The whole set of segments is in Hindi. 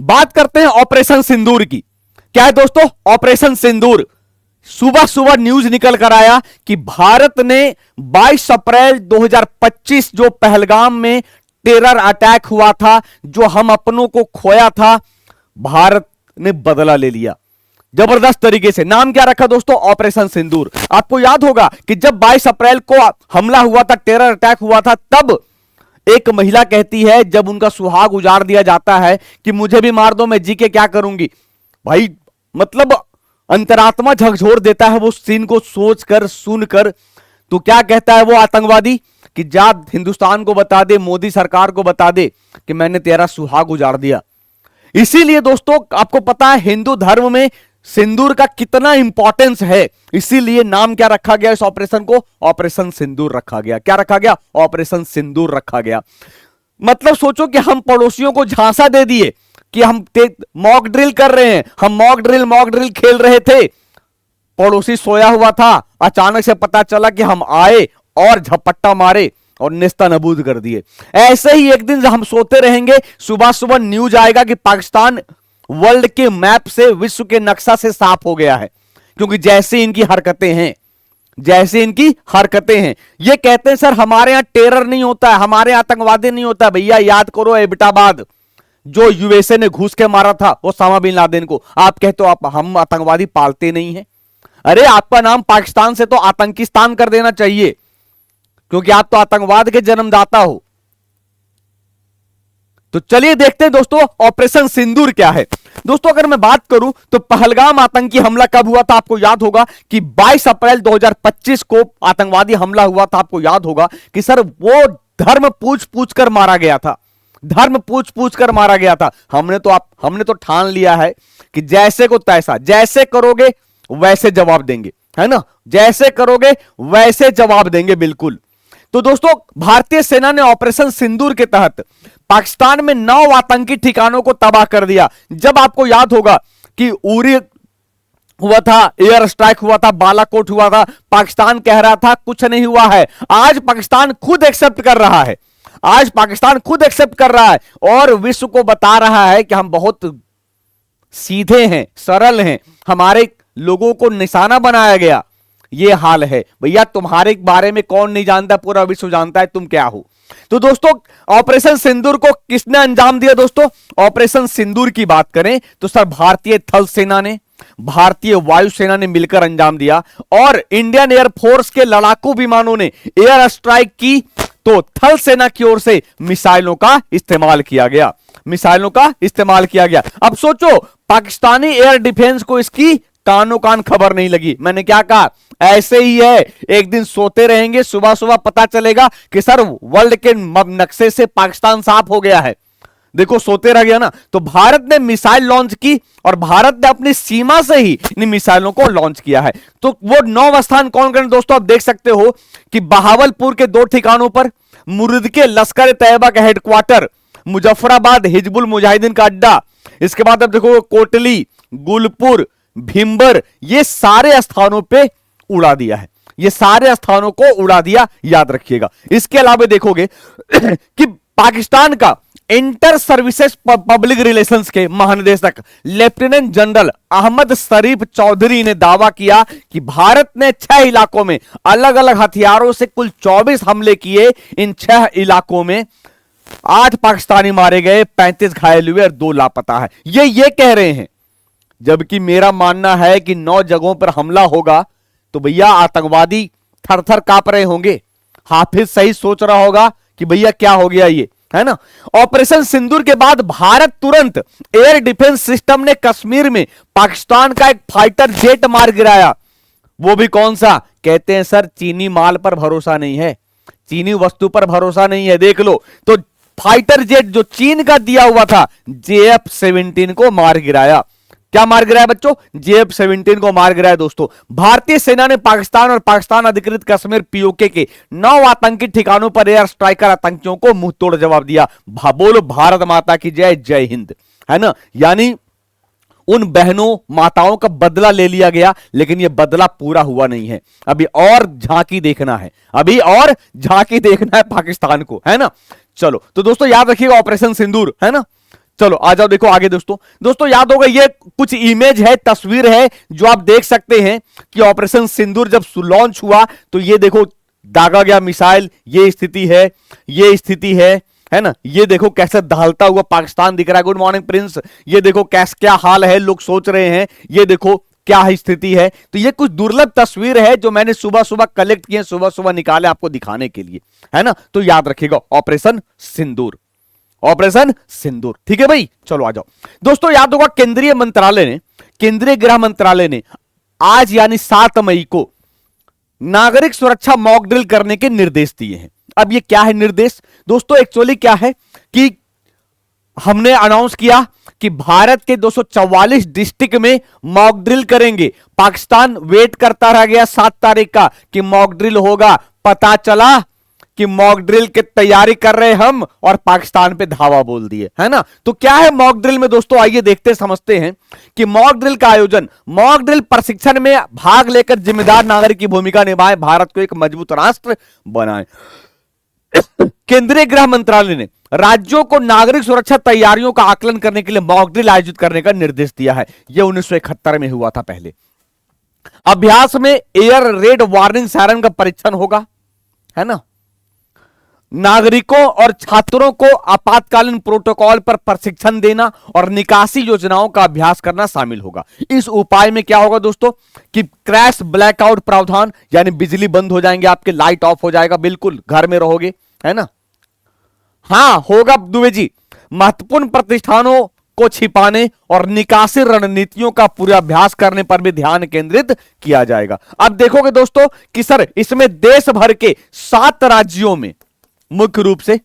बात करते हैं ऑपरेशन सिंदूर की। क्या है दोस्तों ऑपरेशन सिंदूर? सुबह सुबह न्यूज निकल कर आया कि भारत ने 22 अप्रैल 2025 जो पहलगाम में टेरर अटैक हुआ था, जो हम अपनों को खोया था, भारत ने बदला ले लिया जबरदस्त तरीके से। नाम क्या रखा दोस्तों? ऑपरेशन सिंदूर। आपको याद होगा कि जब 22 अप्रैल को हमला हुआ था, टेरर अटैक हुआ था, तब एक महिला कहती है, जब उनका सुहाग उजाड़ दिया जाता है, कि मुझे भी मार दो, मैं जी के क्या करूंगी। भाई मतलब अंतरात्मा झकझोर देता है वो सीन को सोचकर सुनकर। तो क्या कहता है वो आतंकवादी कि जा हिंदुस्तान को बता दे, मोदी सरकार को बता दे कि मैंने तेरा सुहाग उजाड़ दिया। इसीलिए दोस्तों आपको पता है हिंदू धर्म में सिंदूर का कितना इंपॉर्टेंस है, इसीलिए नाम क्या रखा गया इस ऑपरेशन को? ऑपरेशन सिंदूर रखा गया। क्या रखा गया? ऑपरेशन सिंदूर रखा गया। मतलब सोचो कि हम पड़ोसियों को झांसा दे दिए कि हम मॉक ड्रिल कर रहे हैं, हम मॉक ड्रिल खेल रहे थे, पड़ोसी सोया हुआ था, अचानक से पता चला कि हम आए और झपट्टा मारे और नेस्तनाबूद कर दिए। ऐसे ही एक दिन हम सोते रहेंगे, सुबह सुबह न्यूज आएगा कि पाकिस्तान वर्ल्ड के मैप से, विश्व के नक्शा से साफ हो गया है, क्योंकि जैसे इनकी हरकतें हैं, जैसे इनकी हरकतें हैं। ये कहते हैं सर हमारे यहां टेरर नहीं होता है, हमारे यहां आतंकवादी नहीं होता। भैया याद करो एबटाबाद, जो यूएसए ने घुस के मारा था ओसामा बिन लादेन को। आप कहते हो हम आतंकवादी पालते नहीं हैं। अरे आपका नाम पाकिस्तान से तो आतंकिस्तान कर देना चाहिए, क्योंकि आप तो आतंकवाद के जन्मदाता हो। तो चलिए देखते हैं दोस्तों ऑपरेशन सिंदूर क्या है। दोस्तों अगर मैं बात करूं तो पहलगाम आतंकी हमला कब हुआ था? आपको याद होगा कि 22 अप्रैल 2025 को आतंकवादी हमला हुआ था। आपको याद होगा कि सर वो धर्म पूछ पूछ कर मारा गया था, धर्म पूछ पूछ कर मारा गया था। हमने तो ठान लिया है कि जैसे को तैसा, जैसे करोगे वैसे जवाब देंगे, है ना? जैसे करोगे वैसे जवाब देंगे, बिल्कुल। तो दोस्तों भारतीय सेना ने ऑपरेशन सिंदूर के तहत पाकिस्तान में 9 आतंकी ठिकानों को तबाह कर दिया। जब आपको याद होगा कि उरी हुआ था, एयर स्ट्राइक हुआ था, बालाकोट हुआ था, पाकिस्तान कह रहा था कुछ नहीं हुआ है। आज पाकिस्तान खुद एक्सेप्ट कर रहा है, आज पाकिस्तान खुद एक्सेप्ट कर रहा है और विश्व को बता रहा है कि हम बहुत सीधे हैं, सरल हैं, हमारे लोगों को निशाना बनाया गया। ये हाल है भैया, तुम्हारे बारे में कौन नहीं जानता, पूरा विश्व जानता है तुम क्या हो। तो दोस्तों ऑपरेशन सिंदूर को किसने अंजाम दिया? दोस्तों ऑपरेशन सिंदूर की बात करें तो सर भारतीय थल सेना ने, भारतीय वायुसेना ने मिलकर अंजाम दिया, और इंडियन एयरफोर्स के लड़ाकू विमानों ने एयर स्ट्राइक की, तो थल सेना की ओर से मिसाइलों का इस्तेमाल किया गया, मिसाइलों का इस्तेमाल किया गया। अब सोचो पाकिस्तानी एयर डिफेंस को इसकी कानो कान खबर नहीं लगी। मैंने क्या कहा? ऐसे ही है, एक दिन सोते रहेंगे, सुबह सुबह पता चलेगा कि सर वर्ल्ड के नक्शे से पाकिस्तान साफ हो गया है। देखो सोते रह गया ना। तो भारत ने मिसाइल लॉन्च की और भारत ने अपनी सीमा से ही इन मिसाइलों को लॉन्च किया है। तो वो 9 स्थान कौन कौन? दोस्तों आप देख सकते हो कि बहावलपुर के 2 ठिकानों पर, मुर्द के लश्कर तैयबा का हेडक्वार्टर, मुजफ्फराबाद हिजबुल मुजाहिदीन का अड्डा, इसके बाद अब देखो कोटली, गुलपुर, भिंबर, ये सारे स्थानों पे उड़ा दिया है, ये सारे स्थानों को उड़ा दिया, याद रखिएगा। इसके अलावा देखोगे कि पाकिस्तान का इंटर सर्विसेज पब्लिक रिलेशंस के महानिदेशक लेफ्टिनेंट जनरल अहमद शरीफ चौधरी ने दावा किया कि भारत ने 6 इलाकों में अलग अलग हथियारों से कुल 24 हमले किए। इन 6 इलाकों में 8 पाकिस्तानी मारे गए, 35 घायल हुए और 2 लापता है। ये कह रहे हैं, जबकि मेरा मानना है कि 9 जगहों पर हमला होगा तो भैया आतंकवादी थर थर कांप रहे होंगे। हाफिज सही सोच रहा होगा कि भैया क्या हो गया ये, है ना? ऑपरेशन सिंदूर के बाद भारत तुरंत एयर डिफेंस सिस्टम ने कश्मीर में पाकिस्तान का एक फाइटर जेट मार गिराया। वो भी कौन सा? कहते हैं सर चीनी माल पर भरोसा नहीं है, चीनी वस्तु पर भरोसा नहीं है। देख लो, तो फाइटर जेट जो चीन का दिया हुआ था, JF-17 को मार गिराया। क्या मार गिराया बच्चों? JF-17 को मार गिराया। दोस्तों भारतीय सेना ने पाकिस्तान और पाकिस्तान अधिकृत कश्मीर POK के 9 आतंकी ठिकानों पर एयर स्ट्राइकर आतंकियों को मुंह तोड़ जवाब दिया। बोलो भारत माता की जय, जय हिंद, है ना? यानी उन बहनों माताओं का बदला ले लिया गया, लेकिन यह बदला पूरा हुआ नहीं है। अभी और झांकी देखना है, अभी और झांकी देखना है पाकिस्तान को, है ना? चलो तो दोस्तों याद रखिएगा ऑपरेशन सिंदूर, है ना? चलो आ जाओ, देखो आगे दोस्तों। दोस्तों याद होगा, ये कुछ इमेज है, तस्वीर है, जो आप देख सकते हैं कि ऑपरेशन सिंदूर जब लॉन्च हुआ तो ये देखो दागा गया मिसाइल, ये स्थिति है, ये स्थिति है ना। ये देखो कैसे दहलता हुआ पाकिस्तान दिख रहा है। Good morning Prince. ये देखो कैसे क्या हाल है, लोग सोच रहे हैं ये देखो क्या स्थिति है। तो ये कुछ दुर्लभ तस्वीर है जो मैंने सुबह सुबह कलेक्ट किए, सुबह सुबह निकाले आपको दिखाने के लिए, है ना। तो याद रखिएगा ऑपरेशन सिंदूर, ऑपरेशन सिंदूर, ठीक है भाई। चलो आ जाओ दोस्तों, याद होगा केंद्रीय मंत्रालय ने, केंद्रीय गृह मंत्रालय ने आज यानी 7 मई को नागरिक सुरक्षा मॉक ड्रिल करने के निर्देश दिए हैं। अब ये क्या है निर्देश दोस्तों, एक्चुअली क्या है कि हमने अनाउंस किया कि भारत के 244 डिस्ट्रिक्ट में मॉक ड्रिल करेंगे। पाकिस्तान वेट करता रह गया 7 तारीख का कि मॉक ड्रिल होगा, पता चला कि मॉक ड्रिल की तैयारी कर रहे हम और पाकिस्तान पे धावा बोल दिए, है ना। तो क्या है मॉक ड्रिल में दोस्तों, आइए देखते समझते हैं कि मॉक ड्रिल का आयोजन, मॉक ड्रिल प्रशिक्षण में भाग लेकर जिम्मेदार नागरिक की भूमिका निभाए, भारत को एक मजबूत राष्ट्र बनाए। केंद्रीय गृह मंत्रालय ने राज्यों को नागरिक सुरक्षा तैयारियों का आकलन करने के लिए मॉक ड्रिल आयोजित करने का निर्देश दिया है। यह 1971 में हुआ था पहले। अभ्यास में एयर रेड वार्निंग सायरन का परीक्षण होगा, है ना। नागरिकों और छात्रों को आपातकालीन प्रोटोकॉल पर प्रशिक्षण देना और निकासी योजनाओं का अभ्यास करना शामिल होगा। इस उपाय में क्या होगा दोस्तों कि क्रैश ब्लैकआउट प्रावधान, यानी बिजली बंद हो जाएंगे आपके, लाइट ऑफ हो जाएगा, बिल्कुल घर में रहोगे, है ना। हां होगा दुबे जी, महत्वपूर्ण प्रतिष्ठानों को छिपाने और निकासी रणनीतियों का पूर्वाभ्यास करने पर भी ध्यान केंद्रित किया जाएगा। अब देखोगे दोस्तों कि सर इसमें देश भर के 7 राज्यों में मुख्य रूप से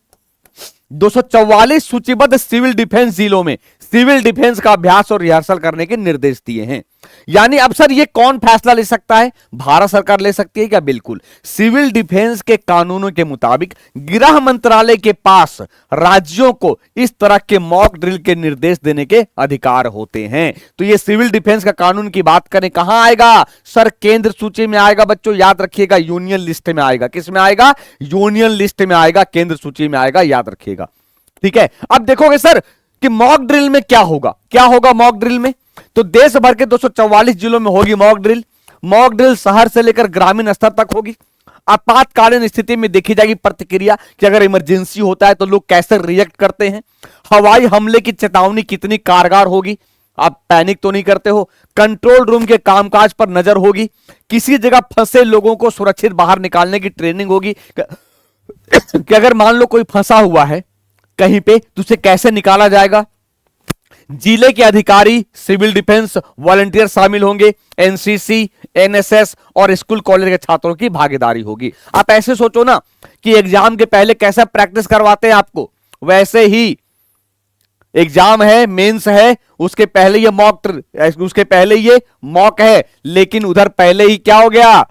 244 सूचीबद्ध सिविल डिफेंस जिलों में सिविल डिफेंस का अभ्यास और रिहर्सल करने के निर्देश दिए हैं। यानी अब सर ये कौन फैसला ले सकता है, भारत सरकार ले सकती है क्या? बिल्कुल, सिविल डिफेंस के कानूनों के मुताबिक गृह मंत्रालय के पास राज्यों को इस तरह के मॉक ड्रिल के निर्देश देने के अधिकार होते हैं। तो ये सिविल डिफेंस का कानून की बात करें कहां आएगा सर? केंद्र सूची में आएगा बच्चों, याद रखिएगा, यूनियन लिस्ट में आएगा। किस में आएगा? यूनियन लिस्ट में आएगा, केंद्र सूची में आएगा, याद रखिएगा, ठीक है। अब देखोगे सर कि मॉक ड्रिल में क्या होगा, क्या होगा मॉक ड्रिल में? तो देश भर के 244 जिलों में होगी मॉक ड्रिल। मॉक ड्रिल शहर से लेकर ग्रामीण स्तर तक होगी। आपातकालीन स्थिति में देखी जाएगी प्रतिक्रिया कि अगर इमरजेंसी होता है तो लोग कैसे रिएक्ट करते हैं। हवाई हमले की चेतावनी कितनी कारगर होगी, आप पैनिक तो नहीं करते हो। कंट्रोल रूम के कामकाज पर नजर होगी। किसी जगह फंसे लोगों को सुरक्षित बाहर निकालने की ट्रेनिंग होगी कि अगर मान लो कोई फंसा हुआ है कहीं पे तो उसे कैसे निकाला जाएगा। जिले के अधिकारी, सिविल डिफेंस वॉलंटियर शामिल होंगे। एनसीसी, एनएसएस और स्कूल कॉलेज के छात्रों की भागीदारी होगी। आप ऐसे सोचो ना कि एग्जाम के पहले कैसा प्रैक्टिस करवाते हैं आपको, वैसे ही एग्जाम है, मेंस है, उसके पहले ये उसके पहले ये मॉक है, लेकिन उधर पहले ही क्या हो गया,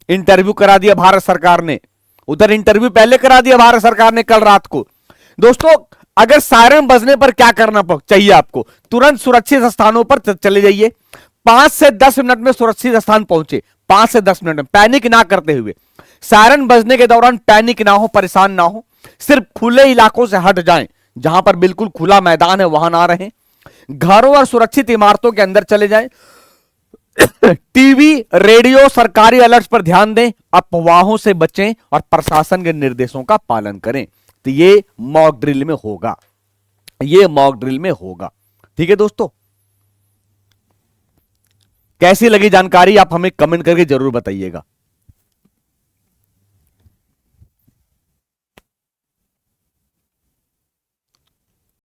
इंटरव्यू करा दिया भारत सरकार ने। उधर इंटरव्यू पहले करा दिया भारत सरकार ने कल रात को। दोस्तों अगर सायरन बजने पर क्या करना चाहिए आपको? तुरंत सुरक्षित स्थानों पर चले जाइए। 5 से 10 मिनट में सुरक्षित स्थान पहुंचे, 5 से 10 मिनट में, पैनिक ना करते हुए। सायरन बजने के दौरान पैनिक ना हो, परेशान ना हो, सिर्फ खुले इलाकों से हट जाएं, जहां पर बिल्कुल खुला मैदान है वहां ना रहें। घरों और सुरक्षित इमारतों के अंदर चले जाएं। टीवी, रेडियो, सरकारी अलर्ट पर ध्यान दें, अफवाहों से बचें और प्रशासन के निर्देशों का पालन करें। तो ये मॉक ड्रिल में होगा, ये मॉक ड्रिल में होगा, ठीक है दोस्तों। कैसी लगी जानकारी आप हमें कमेंट करके जरूर बताइएगा।